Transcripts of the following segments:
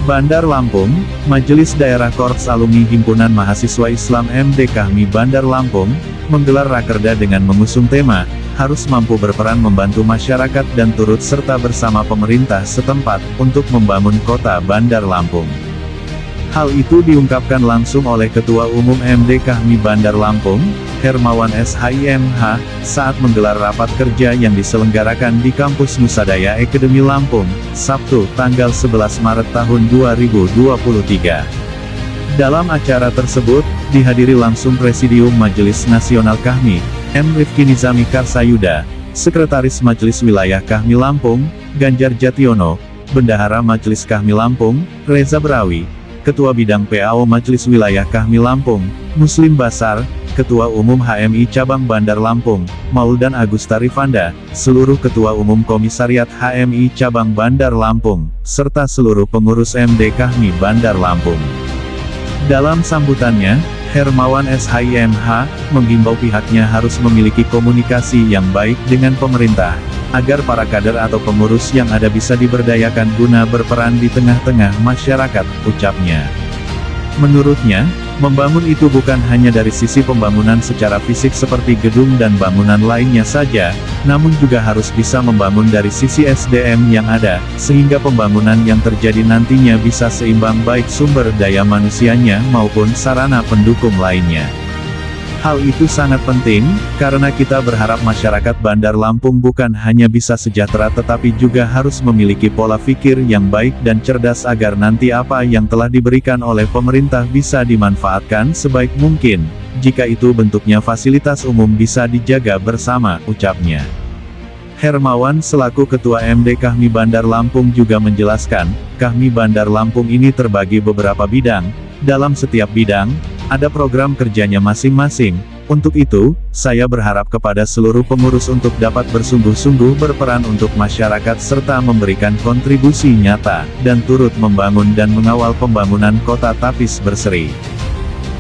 Bandar Lampung, Majelis Daerah Korps Alumni Himpunan Mahasiswa Islam MD Kahmi Bandar Lampung, menggelar rakerda dengan mengusung tema, harus mampu berperan membantu masyarakat dan turut serta bersama pemerintah setempat, untuk membangun kota Bandar Lampung. Hal itu diungkapkan langsung oleh Ketua Umum MD Kahmi Bandar Lampung, Hermawan SHIMH, saat menggelar rapat kerja yang diselenggarakan di Kampus Nusadaya Akademi Lampung, Sabtu, tanggal 11 Maret tahun 2023. Dalam acara tersebut, dihadiri langsung Presidium Majelis Nasional Kahmi, M. Rifki Nizami Karsayuda, Sekretaris Majelis Wilayah Kahmi Lampung, Ganjar Jationo, Bendahara Majelis Kahmi Lampung, Reza Brawi, Ketua Bidang PAO Majelis Wilayah Kahmi Lampung, Muslim Basar, Ketua Umum HMI Cabang Bandar Lampung, Mauldan Agusta Rifanda, seluruh Ketua Umum Komisariat HMI Cabang Bandar Lampung, serta seluruh pengurus MD Kahmi Bandar Lampung. Dalam sambutannya, Hermawan SHIMH, menghimbau pihaknya harus memiliki komunikasi yang baik dengan pemerintah, agar para kader atau pengurus yang ada bisa diberdayakan guna berperan di tengah-tengah masyarakat, ucapnya. Menurutnya, membangun itu bukan hanya dari sisi pembangunan secara fisik seperti gedung dan bangunan lainnya saja, namun juga harus bisa membangun dari sisi SDM yang ada, sehingga pembangunan yang terjadi nantinya bisa seimbang baik sumber daya manusianya maupun sarana pendukung lainnya. Hal itu sangat penting, karena kita berharap masyarakat Bandar Lampung bukan hanya bisa sejahtera tetapi juga harus memiliki pola pikir yang baik dan cerdas agar nanti apa yang telah diberikan oleh pemerintah bisa dimanfaatkan sebaik mungkin, jika itu bentuknya fasilitas umum bisa dijaga bersama, ucapnya. Hermawan selaku Ketua MD Kahmi Bandar Lampung juga menjelaskan, Kahmi Bandar Lampung ini terbagi beberapa bidang, dalam setiap bidang, ada program kerjanya masing-masing. Untuk itu, saya berharap kepada seluruh pengurus untuk dapat bersungguh-sungguh berperan untuk masyarakat serta memberikan kontribusi nyata, dan turut membangun dan mengawal pembangunan kota Tapis Berseri.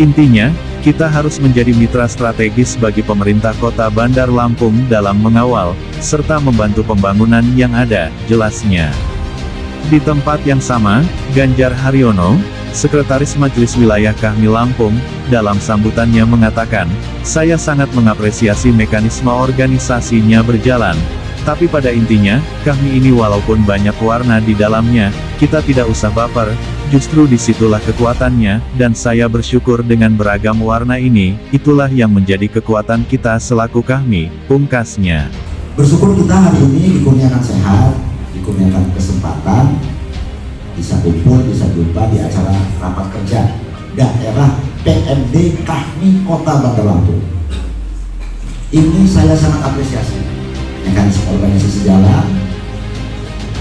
Intinya, kita harus menjadi mitra strategis bagi pemerintah kota Bandar Lampung dalam mengawal, serta membantu pembangunan yang ada, jelasnya. Di tempat yang sama, Ganjar Haryono, Sekretaris Majelis Wilayah Kahmi Lampung, dalam sambutannya mengatakan, saya sangat mengapresiasi mekanisme organisasinya berjalan, tapi pada intinya, Kahmi ini walaupun banyak warna di dalamnya, kita tidak usah baper, justru disitulah kekuatannya, dan saya bersyukur dengan beragam warna ini, itulah yang menjadi kekuatan kita selaku Kahmi, pungkasnya. Bersyukur kita hari ini dikurniakan sehat, dikurniakan kesempatan, bisa kumpul, bisa jumpa di acara rapat kerja daerah PMD Kahmi Kota Bandar Lampung. Ini saya sangat apresiasi mekanisme organisasi jalan.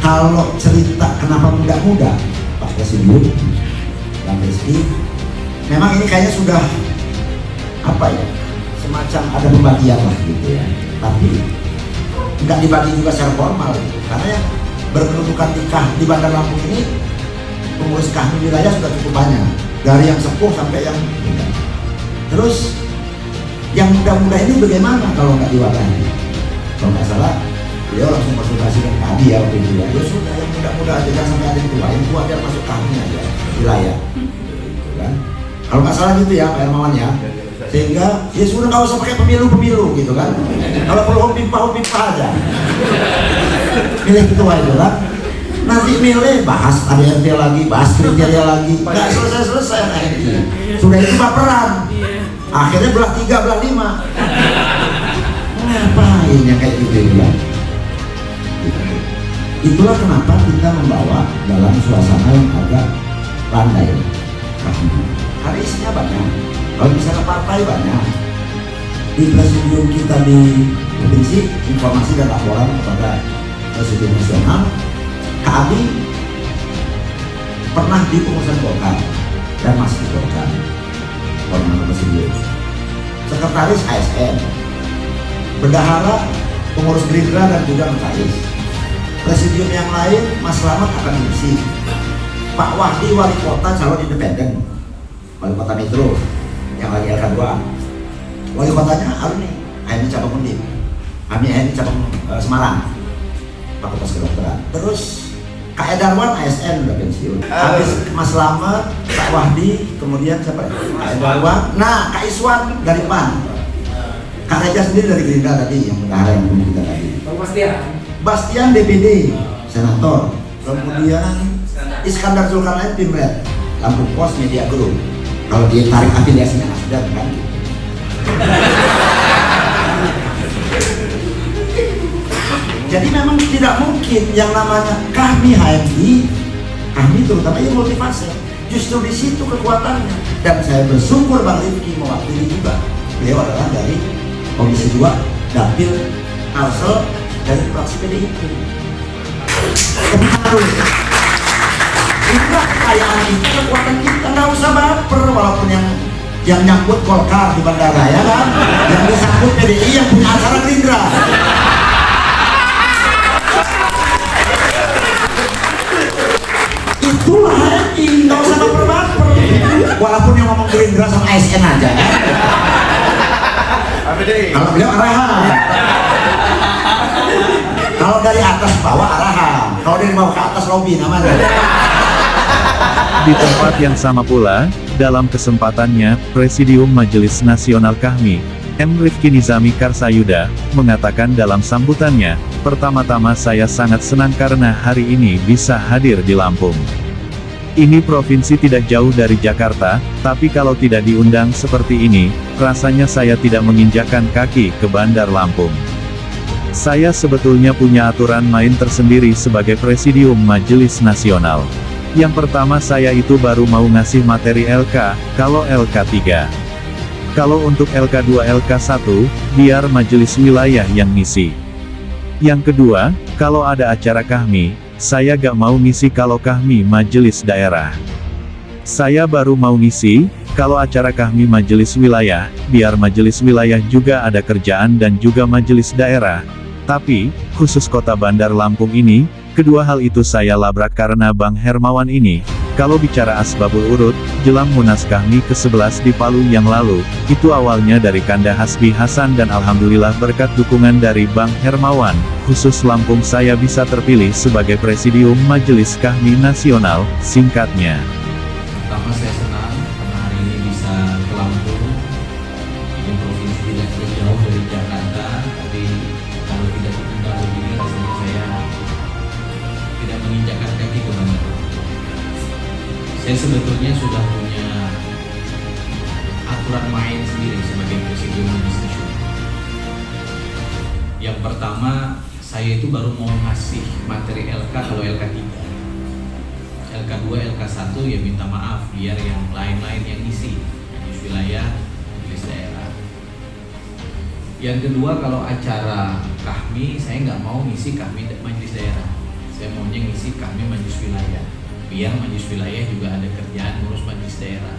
Kalau cerita kenapa muda-muda, Pak Presidium, Bang Rizky, memang ini kayaknya sudah apa ya, semacam ada pembagian lah gitu ya. Tapi nggak dibagi juga secara formal, karena yang berkedudukan di Bandar Lampung ini pengurus Kahmi wilayah sudah cukup banyak, dari yang sepuh sampai yang muda. Terus yang muda-muda ini bagaimana kalau nggak diwadahi? Kalau nggak salah, beliau langsung konsultasi dengan Kadi ya waktu itu ya. Ya sudah, yang muda-muda aja, jangan sampai ada yang tua, yang tua biar masuk Kahmi aja wilayah. Gitu kan? Kalau nggak salah gitu ya Pak Hermawan ya. Sehingga ya sudah nggak usah pakai pemilu gitu kan. Kalau perlu hompipah aja. Milih ketua itu kan. Nanti milih bahas ADRT lagi, bahas kriteria lagi, nggak selesai nanti. Sudah itu baperan. Akhirnya belah 3, belah 5. Ngapain yang kayak gitu ya? Itulah kenapa kita membawa dalam suasana yang agak landai. Hari isinya banyak. Kalau misalnya partai banyak. Di presidium kita di provinsi, informasi dan laporan kepada Presidium Nasional, kami pernah di pengurusan Golkar dan masih di Golkar, Koordinator Presidium, Sekretaris ASN, Bendahara pengurus Gerindra dan juga MKIS. Presidium yang lain Mas Slamet akan diisi, Pak Wahdi wali kota calon independen, wali kota Metro yang lagi LK2, wali kotanya alumni HMI cabang Undip, HMI cabang Semarang, Fakultas Kedokteran. Terus Kak Edarwan ASN udah pensiun. Habis Mas Slamet, Kak Wahdi, kemudian siapa? Kak Edarwan. Nah, Kak Iswan dari PAN. Kak Reja sendiri dari Gerindra tadi, yang bendahara yang belum kita tadi. Bastian DPD, Senator. Kemudian Iskandar Zulkarnain Pimret, Lampung Pos Media Group. Kalau dia tarik afiliasinya sudah kan? Jadi memang tidak mungkin yang namanya kami HMI, kami terutama yang multifase. Justru di situ kekuatannya. Dan saya bersyukur Bang Rifki mewakili juga. Beliau adalah dari Komisi 2 Dapil Kalsel dari fraksi PDIP. Harus. Itulah kekayaan kita, kekuatan kita. Nggak usah baper walaupun yang nyangkut Golkar di bandara ya kan, yang disambut PDI yang punya acara Gerindra. Itulah HMI, nggak usah baper-baper. Walaupun yang ngomong Gerindra sama ASN aja. Kalau beliau arahan. Kalau dari atas bawah arahan. Kalau dari bawah ke atas lobby namanya. Di tempat yang sama pula, dalam kesempatannya, Presidium Majelis Nasional KAHMI, M. Rifki Nizami Karsayuda, mengatakan dalam sambutannya, pertama-tama saya sangat senang karena hari ini bisa hadir di Lampung. Ini provinsi tidak jauh dari Jakarta, tapi kalau tidak diundang seperti ini, rasanya saya tidak menginjakkan kaki ke Bandar Lampung. Saya sebetulnya punya aturan main tersendiri sebagai Presidium Majelis Nasional. Yang pertama saya itu baru mau ngasih materi LK, kalau LK3. Kalau untuk LK2 LK1, biar majelis wilayah yang ngisi. Yang kedua, kalau ada acara KAHMI, saya gak mau ngisi kalau KAHMI majelis daerah. Saya baru mau ngisi, kalau acara KAHMI majelis wilayah, biar majelis wilayah juga ada kerjaan dan juga majelis daerah. Tapi, khusus kota Bandar Lampung ini, kedua hal itu saya labrak karena Bang Hermawan ini, kalau bicara asbabul urut, jelang Munas KAHMI ke-11 di Palu yang lalu, itu awalnya dari Kanda Hasbi Hasan dan alhamdulillah berkat dukungan dari Bang Hermawan, khusus Lampung saya bisa terpilih sebagai Presidium Majelis KAHMI Nasional, singkatnya. Pertama saya senang karena hari ini bisa ke Lampung. Ini provinsi tidak jauh dari Jakarta, tapi kalau tidak diundang begini rasanya saya tidak menginjakkan kaki ke Bandar. Saya sebetulnya sudah punya aturan main sendiri sebagai Presidium Majelis Nasional. Yang pertama, saya itu baru mau ngasih materi LK kalau LK3. LK2, LK1 ya minta maaf biar yang lain-lain yang isi, majelis wilayah, majelis daerah. Yang kedua, kalau acara KAHMI saya nggak mau ngisi KAHMI majelis daerah, saya maunya ngisi KAHMI majelis wilayah, biar majelis wilayah juga ada kerjaan ngurus majelis daerah.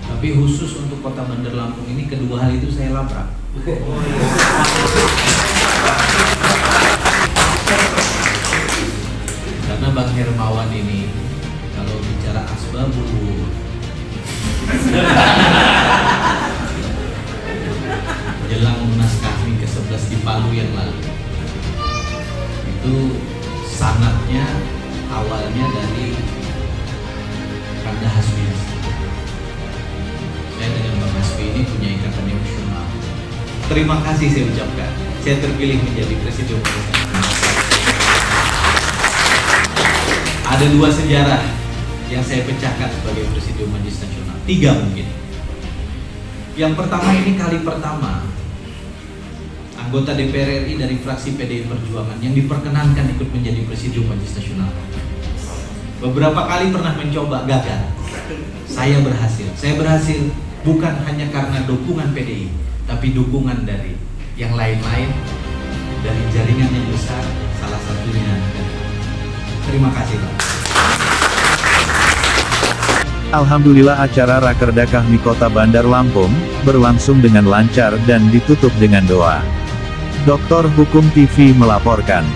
Tapi khusus untuk kota Bandar Lampung ini kedua hal itu saya labrak. Karena Bang Hermawan ini kalau bicara asbabul wurud jelang Munas KAHMI ke-11 di Palu yang lalu, itu sanatnya awalnya dari Kanda Hasbi. Saya dengan Bang Hasbi ini punya ikatan emosional. Terima kasih saya ucapkan, saya terpilih menjadi Presidium Majelis Nasional. Ada dua sejarah yang saya pecahkan sebagai Presidium Majelis Nasional, 3 mungkin. Yang pertama, ini kali pertama anggota DPR RI dari fraksi PDI Perjuangan yang diperkenankan ikut menjadi Presidium Majelis Nasional. Beberapa kali pernah mencoba, gagal. Saya berhasil. Saya berhasil bukan hanya karena dukungan PDI, tapi dukungan dari yang lain-lain, dari jaringan yang besar, salah satunya. Terima kasih Pak. Alhamdulillah acara Rakerda KAHMI Kota Bandar Lampung, berlangsung dengan lancar dan ditutup dengan doa. Doktor Hukum TV melaporkan.